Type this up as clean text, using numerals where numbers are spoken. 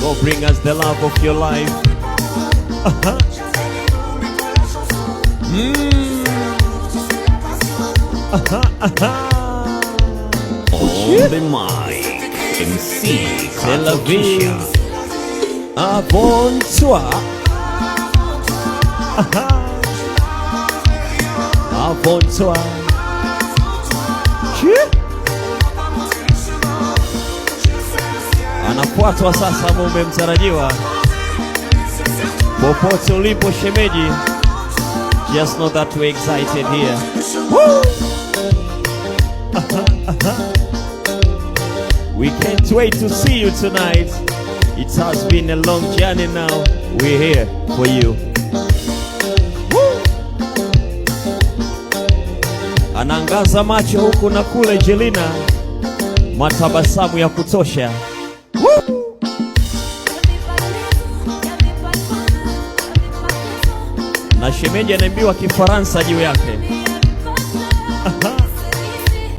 Go bring us the love of your life. On the mic, MC Kato. Avant toi. Avant toi. Anafuatwa sasa mume mtarajiwa. Popote ulipo shemeji, just know that we're excited here. Woo! We can't wait to see you tonight. It has been a long journey now. We're here for you. Woo! Anaangaza macho huku na kule Jelina, matabasamu ya kutosha. Woo! Na shemeji anaimbiwa Kifaransa juu yake.